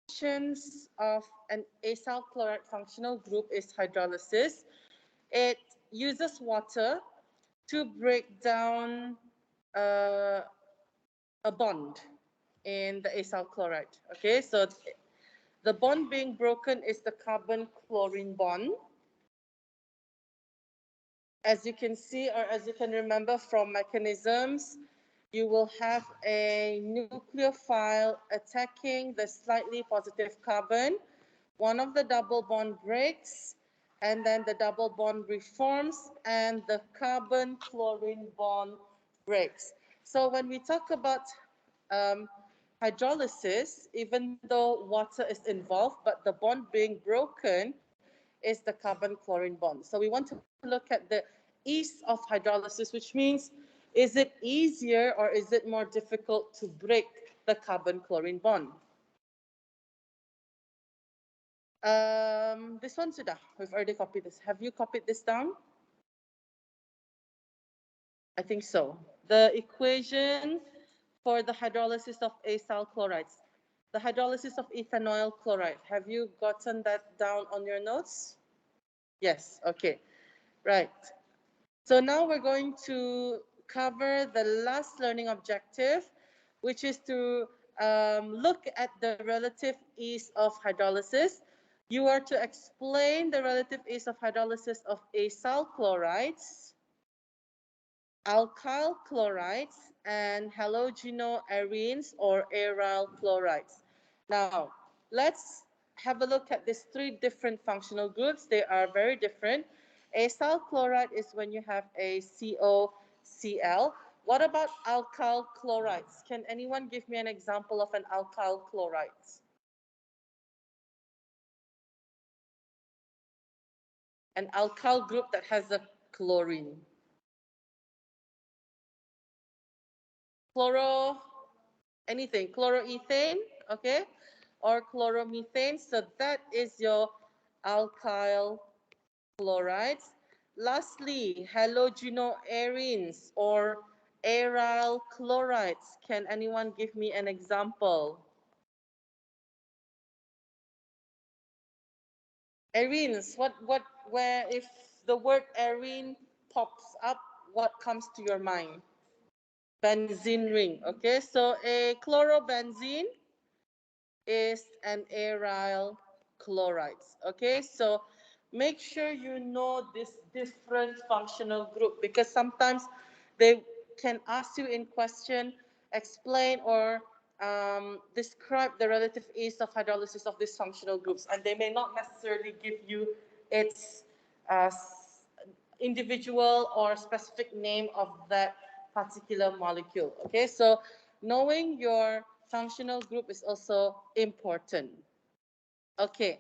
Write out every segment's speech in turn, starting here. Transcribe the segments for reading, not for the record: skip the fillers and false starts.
functions of an acyl chloride functional group is hydrolysis. It uses water to break down uh, a bond in the acyl chloride. Okay, so the bond being broken is the carbon-chlorine bond. As you can see, or as you can remember from mechanisms, you will have a nucleophile attacking the slightly positive carbon. One of the double bond breaks, and then the double bond reforms, and the carbon-chlorine bond breaks. So when we talk about hydrolysis, even though water is involved, but the bond being broken is the carbon-chlorine bond. So we want to look at the ease of hydrolysis, which means, is it easier or is it more difficult to break the carbon-chlorine bond? This one, Sudah. We've already copied this. Have you copied this down? I think so. The equation for the hydrolysis of acyl chlorides, the hydrolysis of ethanoyl chloride. Have you gotten that down on your notes? Yes, okay, right. So now we're going to cover the last learning objective, which is to look at the relative ease of hydrolysis. You are to explain the relative ease of hydrolysis of acyl chlorides, alkyl chlorides, and halogenoarenes or aryl chlorides. Now, let's have a look at these three different functional groups. They are very different. Acyl chloride is when you have a COCl. What about alkyl chlorides? Can anyone give me an example of an alkyl chloride? An alkyl group that has a chlorine. Anything, chloroethane, okay, or chloromethane. So that is your alkyl chlorides. Lastly, halogenoarenes or aryl chlorides. Can anyone give me an example? Arenes, where if the word arene pops up, what comes to your mind? Benzene ring, okay? So a chlorobenzene is an aryl chlorides, okay? So make sure you know this different functional group, because sometimes they can ask you in question, explain or describe the relative ease of hydrolysis of these functional groups, and they may not necessarily give you its uh, individual or specific name of that particular molecule. Okay, so knowing your functional group is also important. Okay,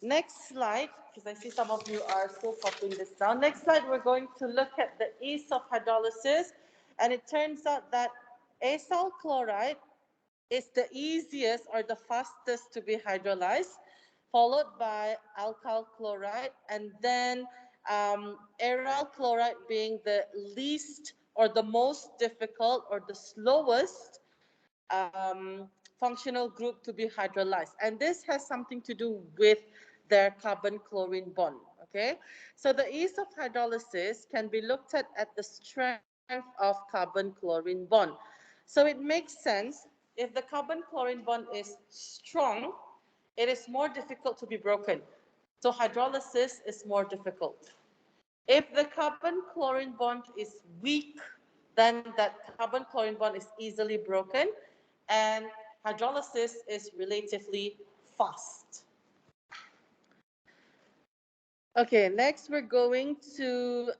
next slide, because I see some of you are still copying this down. Next slide, we're going to look at the ease of hydrolysis, and it turns out that acyl chloride is the easiest or the fastest to be hydrolyzed, followed by alkyl chloride, and then aryl chloride being the least or the most difficult or the slowest functional group to be hydrolyzed. And this has something to do with their carbon-chlorine bond, okay? So the ease of hydrolysis can be looked at the strength of carbon-chlorine bond. So it makes sense, if the carbon-chlorine bond is strong, it is more difficult to be broken. So hydrolysis is more difficult. If the carbon-chlorine bond is weak, then that carbon-chlorine bond is easily broken, and hydrolysis is relatively fast. Okay, next we're going to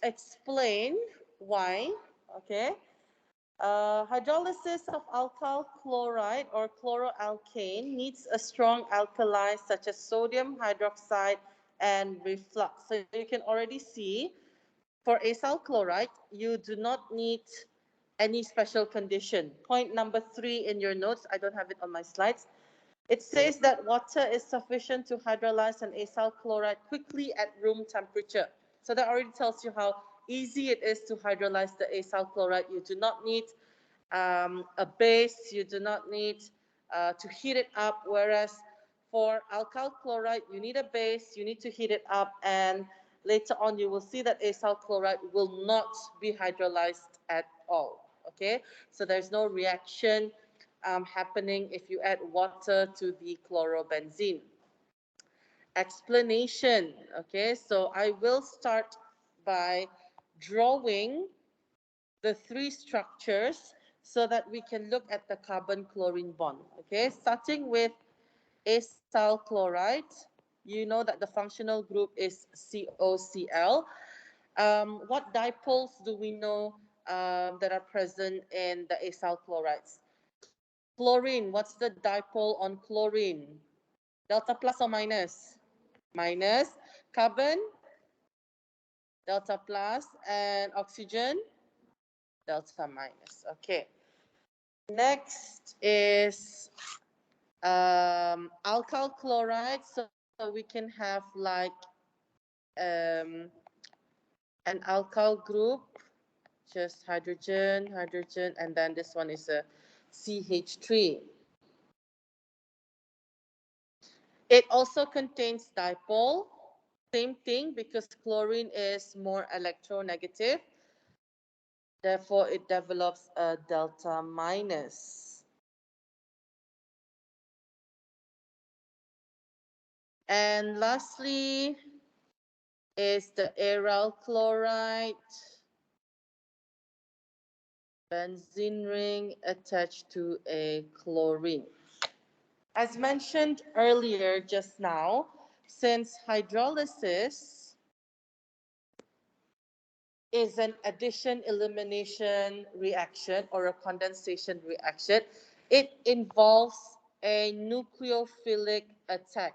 explain why, okay? Hydrolysis of alkyl chloride or chloroalkane needs a strong alkali such as sodium hydroxide and reflux. So you can already see for acyl chloride, you do not need any special condition. Point number 3 in your notes, I don't have it on my slides. It says that water is sufficient to hydrolyze an acyl chloride quickly at room temperature. So that already tells you how easy it is to hydrolyze the acyl chloride. You do not need a base, you do not need to heat it up, whereas for alkyl chloride, you need a base, you need to heat it up, and later on you will see that acyl chloride will not be hydrolyzed at all. Okay, so there's no reaction happening if you add water to the chlorobenzene. Explanation. Okay, so I will start by drawing the three structures so that we can look at the carbon-chlorine bond. Okay, starting with acyl chloride, you know that the functional group is COCl. What dipoles do we know that are present in the acyl chlorides? Chlorine, what's the dipole on chlorine? Delta plus or minus? Minus. Carbon, delta plus, and oxygen, delta minus. Okay. Next is alkyl chloride. So we can have like um, an alkyl group, just hydrogen, hydrogen, and then this one is a CH3. It also contains dipole. Same thing because chlorine is more electronegative. Therefore, it develops a delta minus. And lastly is the aryl chloride. Benzene ring attached to a chlorine. As mentioned earlier just now, since hydrolysis is an addition-elimination reaction or a condensation reaction, it involves a nucleophilic attack.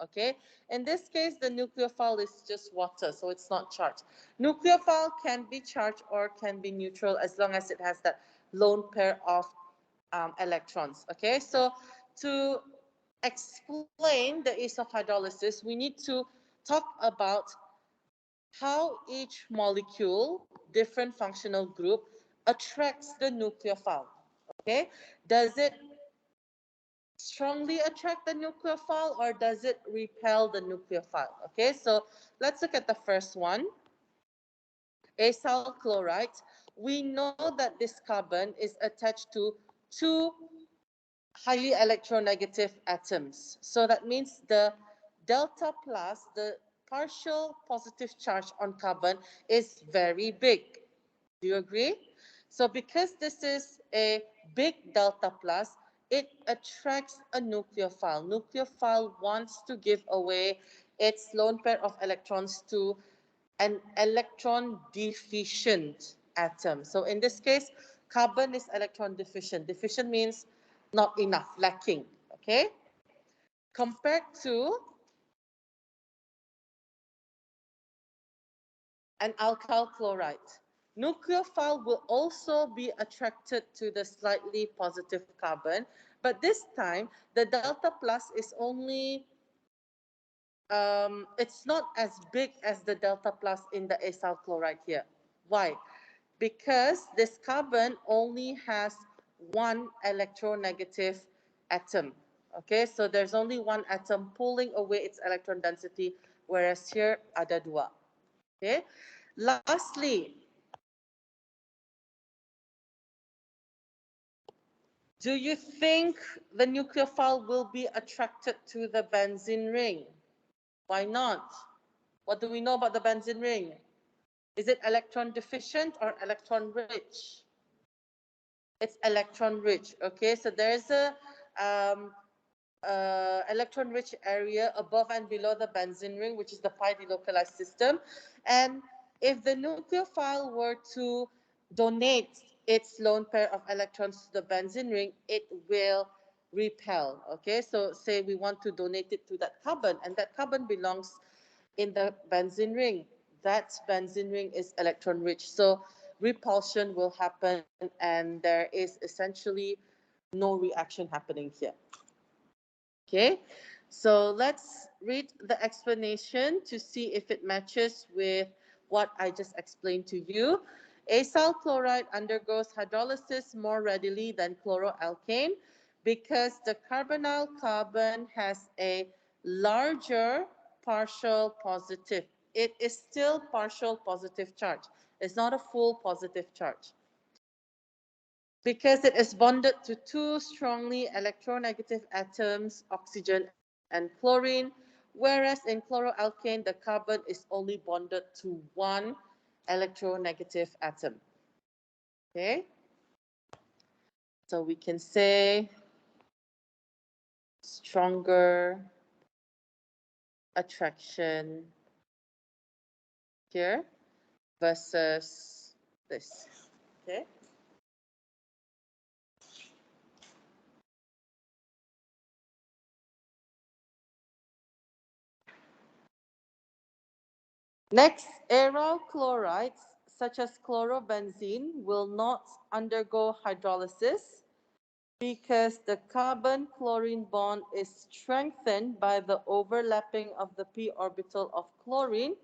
Okay, in this case, the nucleophile is just water, so it's not charged. Nucleophile can be charged or can be neutral as long as it has that lone pair of electrons. Okay, so to explain the use of hydrolysis, we need to talk about how each molecule, different functional group, attracts the nucleophile. Okay, does it strongly attract the nucleophile or does it repel the nucleophile? Okay, so let's look at the first one, acyl chloride. We know that this carbon is attached to two highly electronegative atoms. So that means the delta plus, the partial positive charge on carbon, is very big. Do you agree? So because this is a big delta plus, it attracts a nucleophile. Nucleophile wants to give away its lone pair of electrons to an electron deficient atom. So in this case, carbon is electron deficient. Deficient means not enough, lacking. Okay? Compared to an alkyl chloride. Nucleophile will also be attracted to the slightly positive carbon, but this time the delta plus is only, it's not as big as the delta plus in the acyl chloride here. Why? Because this carbon only has one electronegative atom. Okay, so there's only one atom pulling away its electron density, whereas here ada dua. Okay. Lastly, do you think the nucleophile will be attracted to the benzene ring? Why not? What do we know about the benzene ring? Is it electron deficient or electron rich? It's electron rich. Okay, so there's a electron rich area above and below the benzene ring, which is the pi delocalized system. And if the nucleophile were to donate its lone pair of electrons to the benzene ring, it will repel. Okay, so say we want to donate it to that carbon, and that carbon belongs in the benzene ring. That benzene ring is electron rich. So repulsion will happen, and there is essentially no reaction happening here. Okay, so let's read the explanation to see if it matches with what I just explained to you. Acyl chloride undergoes hydrolysis more readily than chloroalkane because the carbonyl carbon has a larger partial positive. It is still partial positive charge. It's not a full positive charge. Because it is bonded to two strongly electronegative atoms, oxygen and chlorine, whereas in chloroalkane, the carbon is only bonded to one electronegative atom. Okay? So we can say stronger attraction here versus this. Okay? Next, aryl chlorides such as chlorobenzene will not undergo hydrolysis because the carbon-chlorine bond is strengthened by the overlapping of the p orbital of chlorine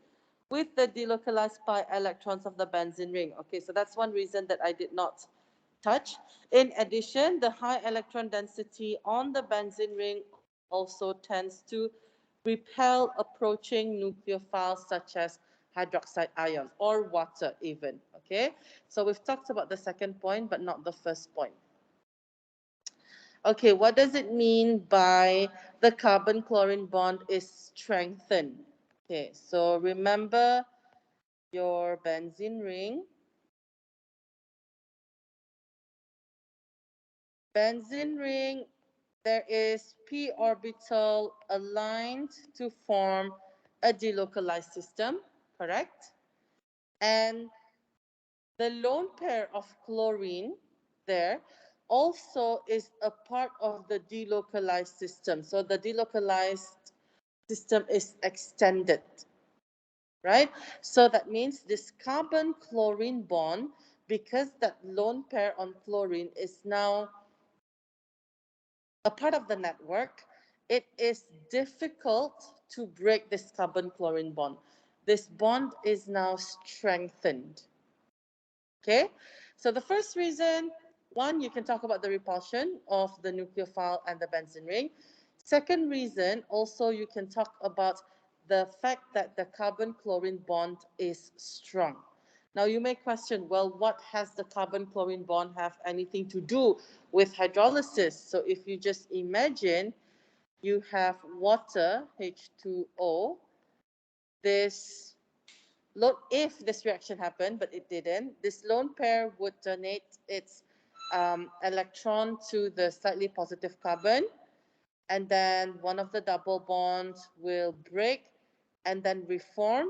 with the delocalized pi electrons of the benzene ring. Okay, so that's one reason that I did not touch. In addition, the high electron density on the benzene ring also tends to repel approaching nucleophiles such as hydroxide ions or water even. Okay, so we've talked about the second point, but not the first point. Okay, what does it mean by the carbon-chlorine bond is strengthened? Okay, so remember your benzene ring. Benzene ring, there is p orbital aligned to form a delocalized system, correct? And the lone pair of chlorine there also is a part of the delocalized system. So the delocalized system is extended, right? So that means this carbon-chlorine bond, because that lone pair on chlorine is now a part of the network, it is difficult to break this carbon-chlorine bond. This bond is now strengthened. Okay, so the first reason, one, you can talk about the repulsion of the nucleophile and the benzene ring. Second reason, also you can talk about the fact that the carbon-chlorine bond is strong. Now you may question, well, what has the carbon-chlorine bond have anything to do with hydrolysis? So if you just imagine you have water, H2O, this if this reaction happened, but it didn't, this lone pair would donate its electron to the slightly positive carbon, and then one of the double bonds will break and then reform,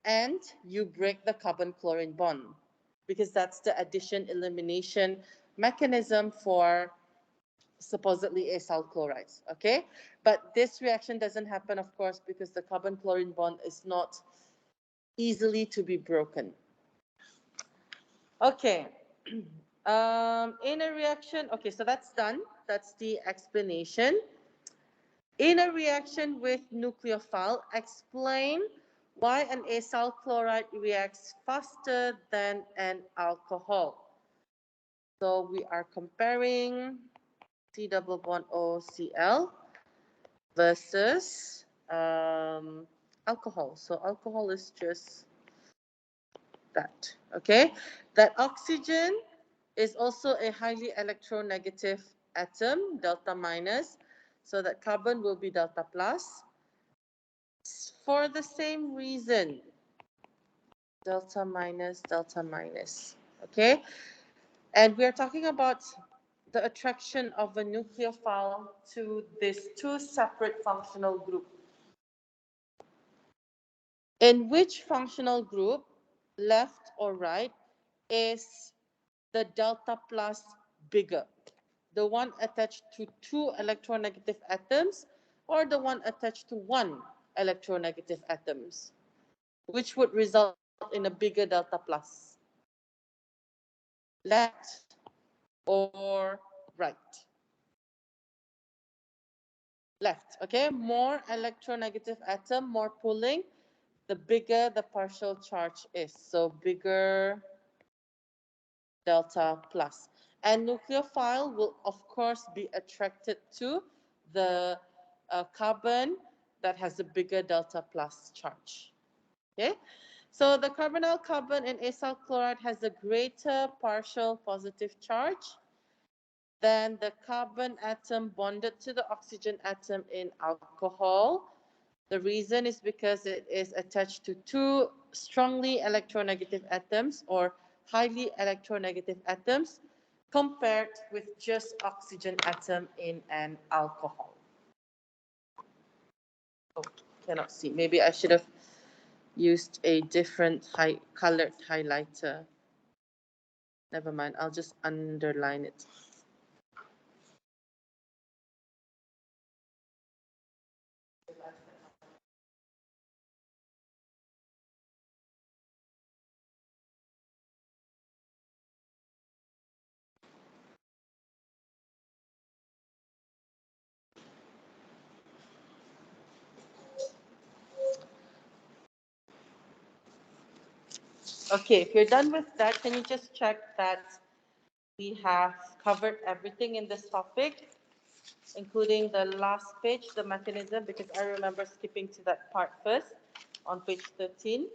and you break the carbon-chlorine bond, because that's the addition-elimination mechanism for supposedly acyl chlorides, okay? But this reaction doesn't happen, of course, because the carbon-chlorine bond is not easily to be broken. Okay. In a reaction, okay, so that's done. That's the explanation. In a reaction with nucleophile, explain why an acyl chloride reacts faster than an alcohol. So we are comparing C double bond OCl versus alcohol. So alcohol is just that, okay? That oxygen is also a highly electronegative atom, delta minus, so that carbon will be delta plus. For the same reason, delta minus, okay? And we are talking about the attraction of a nucleophile to these two separate functional groups. In which functional group, left or right, is the delta plus bigger? The one attached to two electronegative atoms or the one attached to one electronegative atoms, which would result in a bigger delta plus? Left or right? Left, okay? More electronegative atom, more pulling, the bigger the partial charge is. So bigger delta plus. And nucleophile will, of course, be attracted to the carbon that has a bigger delta plus charge. Okay, so the carbonyl carbon in acyl chloride has a greater partial positive charge than the carbon atom bonded to the oxygen atom in alcohol. The reason is because it is attached to two strongly electronegative atoms or highly electronegative atoms compared with just oxygen atom in an alcohol. Oh, cannot see. Maybe I should have used a different colored highlighter. Never mind, I'll just underline it. Okay, if you're done with that, can you just check that we have covered everything in this topic, including the last page, the mechanism, because I remember skipping to that part first on page 13.